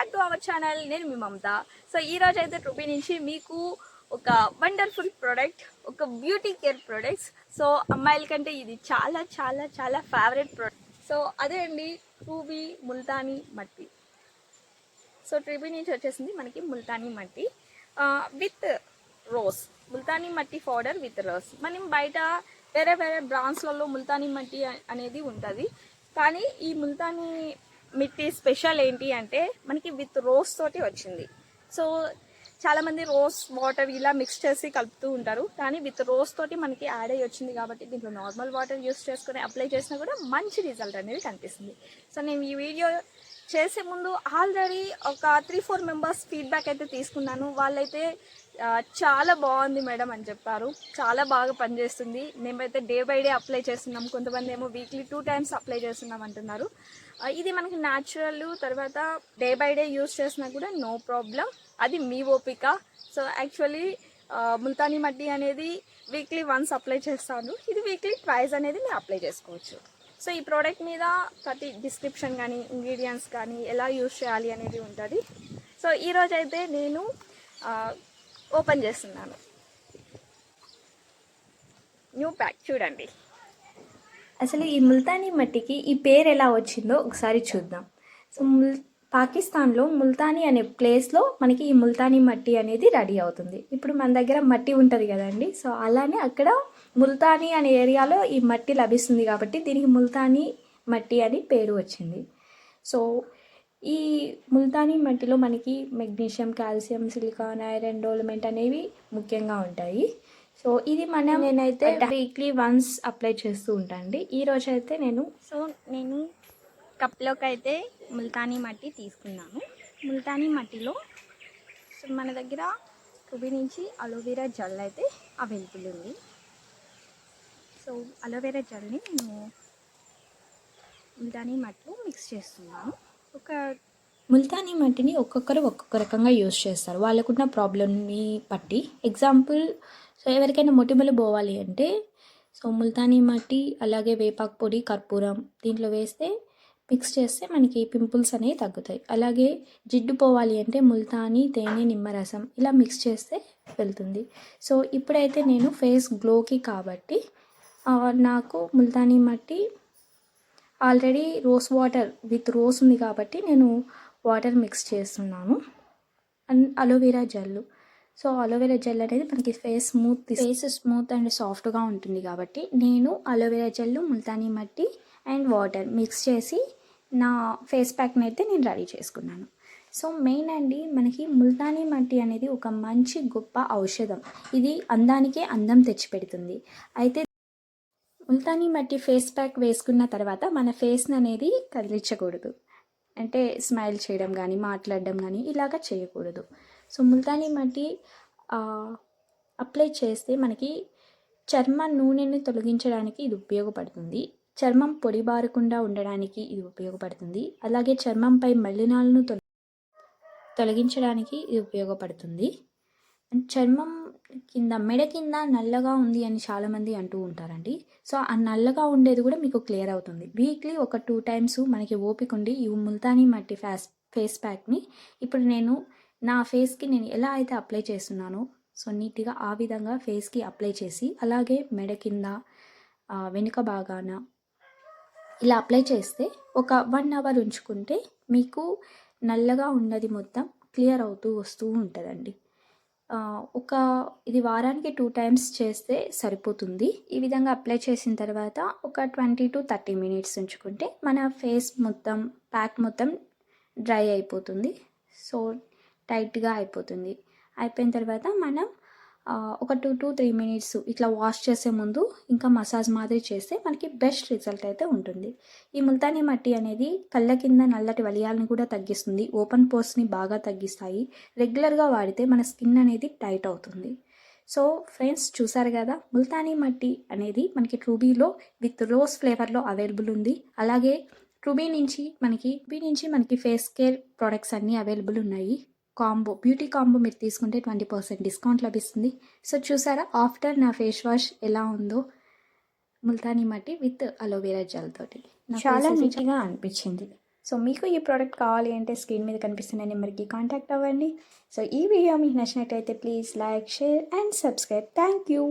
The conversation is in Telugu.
Back to our channel. నేను మీ మమత. సో ఈ రోజు అయితే ట్రూబీ నుంచి మీకు ఒక వండర్ఫుల్ ప్రోడక్ట్, ఒక బ్యూటీ కేర్ ప్రొడక్ట్స్. సో అమ్మాయిల కంటే ఇది చాలా చాలా చాలా ఫేవరెట్ ప్రోడక్ట్. సో అదే అండి ట్రూబీ ముల్తానీ మట్టి. సో ట్రూబీ నుంచి వచ్చేసింది మనకి ముల్తానీ మట్టి విత్ రోజ్. ముల్తానీ మట్టి పౌడర్ విత్ రోజ్. మనం బయట వేరే వేరే బ్రాండ్స్లలో ముల్తానీ మట్టి అనేది ఉంటుంది, కానీ ఈ ముల్తానీ మిట్టి స్పెషల్ ఏంటి అంటే మనకి విత్ రోజ్ తోటి వచ్చింది. సో చాలామంది రోజ్ వాటర్ ఇలా మిక్స్ చేసి కలుపుతూ ఉంటారు, కానీ విత్ రోజ్ తోటి మనకి యాడ్ అయ్యి వచ్చింది కాబట్టి దీంట్లో నార్మల్ వాటర్ యూస్ చేసుకొని అప్లై చేసినా కూడా మంచి రిజల్ట్ అనేది కనిపిస్తుంది. సో నేను ఈ వీడియో చేసే ముందు ఆల్రెడీ ఒక 3-4 మెంబర్స్ ఫీడ్బ్యాక్ అయితే తీసుకున్నాను. వాళ్ళైతే చాలా బాగుంది మేడం అని చెప్పారు, చాలా బాగా పనిచేస్తుంది, మేమైతే డే బై డే అప్లై చేస్తున్నాం, కొంతమంది ఏమో వీక్లీ 2 టైమ్స్ అప్లై చేస్తున్నాం అంటున్నారు. ఇది మనకి న్యాచురల్, తర్వాత డే బై డే యూస్ చేసినా కూడా నో ప్రాబ్లం, అది మీ ఓపిక. సో యాక్చువల్లీ ముల్తానీ మట్టి అనేది వీక్లీ వన్స్ అప్లై చేస్తాను, ఇది వీక్లీ ట్వైస్ అనేది మీరు అప్లై చేసుకోవచ్చు. సో ఈ ప్రోడక్ట్ మీద ప్రతి డిస్క్రిప్షన్ కానీ ఇంగ్రీడియంట్స్ కానీ ఎలా యూజ్ చేయాలి అనేది ఉంటుంది. సో ఈరోజు అయితే నేను ఓపెన్ చేస్తున్నాను న్యూ ప్యాక్. చూడండి అసలు ఈ ముల్తానీ మట్టికి ఈ పేరు ఎలా వచ్చిందో ఒకసారి చూద్దాం. సో పాకిస్తాన్లో ముల్తానీ అనే ప్లేస్లో మనకి ఈ ముల్తానీ మట్టి అనేది రెడీ అవుతుంది. ఇప్పుడు మన దగ్గర మట్టి ఉంటుంది కదండి, సో అలానే అక్కడ ముల్తానీ అనే ఏరియాలో ఈ మట్టి లభిస్తుంది కాబట్టి దీనికి ముల్తానీ మట్టి అని పేరు వచ్చింది. సో ఈ ముల్తానీ మట్టిలో మనకి మెగ్నీషియం, కాల్షియం, సిలికాన్, ఐరన్, డోలమెంట్ అనేవి ముఖ్యంగా ఉంటాయి. సో ఇది నేనైతే వీక్లీ వన్స్ అప్లై చేస్తూ ఉంటానండి. ఈరోజు అయితే నేను కప్లోకి అయితే ముల్తానీ మట్టి తీసుకున్నాను. ముల్తానీ మట్టిలో మన దగ్గర ట్రూబీ నుంచి అలోవెరా జెల్ అయితే అవైలబుల్ ఉంది. సో అలోవెరా జెల్ని నేను ముల్తానీ మట్టిలో మిక్స్ చేస్తున్నాను. ముల్తానీ మట్టిని ఒక్కొక్కరు ఒక్కొక్క రకంగా యూజ్ చేస్తారు, వాళ్ళకున్న ప్రాబ్లమ్ని బట్టి. ఎగ్జాంపుల్, సో ఎవరికైనా మొటిమలు పోవాలి అంటే సో ముల్తానీ మట్టి అలాగే వేపాకు పొడి, కర్పూరం దీంట్లో వేస్తే మిక్స్ చేస్తే మనకి పింపుల్స్ అనేవి తగ్గుతాయి. అలాగే జిడ్డు పోవాలి అంటే ముల్తానీ, తేనె, నిమ్మరసం ఇలా మిక్స్ చేస్తే వెళ్తుంది. సో ఇప్పుడైతే నేను ఫేస్ గ్లోకి కాబట్టి నాకు ముల్తానీ మట్టి already rose water with rose ఉంది కాబట్టి నేను వాటర్ మిక్స్ చేస్తున్నాను. And aloe vera gel. So aloe vera gel అనేది మనకి ఫేస్ స్మూత్ అండ్ సాఫ్ట్గా ఉంటుంది కాబట్టి నేను అలోవెరా జెల్, ముల్తానీ మట్టి అండ్ వాటర్ మిక్స్ చేసి నా ఫేస్ ప్యాక్ని అయితే నేను రెడీ చేసుకున్నాను. సో మెయిన్ అండి, మనకి ముల్తానీ మట్టి అనేది ఒక మంచి గొప్ప ఔషధం. ఇది అందానికే అందం తెచ్చిపెడుతుంది. అయితే ముల్తానీ మట్టి ఫేస్ ప్యాక్ వేసుకున్న తర్వాత మన ఫేస్ని అనేది కదిలించకూడదు, అంటే స్మైల్ చేయడం కానీ మాట్లాడడం కానీ ఇలాగ చేయకూడదు. సో ముల్తానీ మట్టి అప్లై చేస్తే మనకి చర్మ నూనెని తొలగించడానికి ఇది ఉపయోగపడుతుంది, చర్మం పొడి బారకుండా ఉండడానికి ఇది ఉపయోగపడుతుంది, అలాగే చర్మంపై మలినాలను తొలగించడానికి ఇది ఉపయోగపడుతుంది. అండ్ చర్మం కింద, మెడ కింద నల్లగా ఉంది అని చాలామంది అంటూ ఉంటారండి. సో ఆ నల్లగా ఉండేది కూడా మీకు క్లియర్ అవుతుంది. వీక్లీ ఒక 2 టైమ్స్ మనకి ఓపిక ఉండి ఈ ముల్తానీ మట్టి ఫేస్ ప్యాక్ని ఇప్పుడు నేను నా ఫేస్కి నేను ఎలా అయితే అప్లై చేస్తున్నానో సో నీట్గా ఆ విధంగా ఫేస్కి అప్లై చేసి, అలాగే మెడ కింద, వెనుక భాగాన ఇలా అప్లై చేస్తే ఒక 1 అవర్ ఉంచుకుంటే మీకు నల్లగా ఉన్నది మొత్తం క్లియర్ అవుతూ వస్తూ ఉంటుందండి. ఇది వారానికి 2 టైమ్స్ చేస్తే సరిపోతుంది. ఈ విధంగా అప్లై చేసిన తర్వాత ఒక 20 to 30 మినిట్స్ ఉంచుకుంటే మన ఫేస్ మొత్తం ప్యాక్ మొత్తం డ్రై అయిపోతుంది. సో టైట్గా అయిపోతుంది. అయిపోయిన తర్వాత మనం ఒక 2 to 3 మినిట్స్ ఇట్లా వాష్ చేసే ముందు ఇంకా మసాజ్ మాదిరి చేస్తే మనకి బెస్ట్ రిజల్ట్ అయితే ఉంటుంది. ఈ ముల్తానీ మట్టి అనేది కళ్ళ కింద నల్లటి వలయాలను కూడా తగ్గిస్తుంది, ఓపెన్ పోర్స్ని బాగా తగ్గిస్తాయి. రెగ్యులర్గా వాడితే మన స్కిన్ అనేది టైట్ అవుతుంది. సో ఫ్రెండ్స్, చూసారు కదా, ముల్తానీ మట్టి అనేది మనకి ట్రూబీలో విత్ రోజ్ ఫ్లేవర్లో అవైలబుల్ ఉంది. అలాగే ట్రూబీ నుంచి మనకి ఫేస్ కేర్ ప్రొడక్ట్స్ అన్నీ అవైలబుల్ ఉన్నాయి. బ్యూటీ కాంబో మీరు తీసుకుంటే 20% డిస్కౌంట్ లభిస్తుంది. సో చూసారా, ఆఫ్టర్ నా ఫేస్ వాష్ ఎలా ఉందో ముల్తానీ మట్టి విత్ అలోవెరా జెల్ తోటి చాలా నీట్గా అనిపించింది. సో మీకు ఈ ప్రోడక్ట్ కావాలి అంటే స్క్రీన్ మీద కనిపిస్తున్న నెంబర్కి కాంటాక్ట్ అవ్వండి. సో ఈ వీడియో మీకు నచ్చినట్టయితే please like, share and subscribe. Thank you.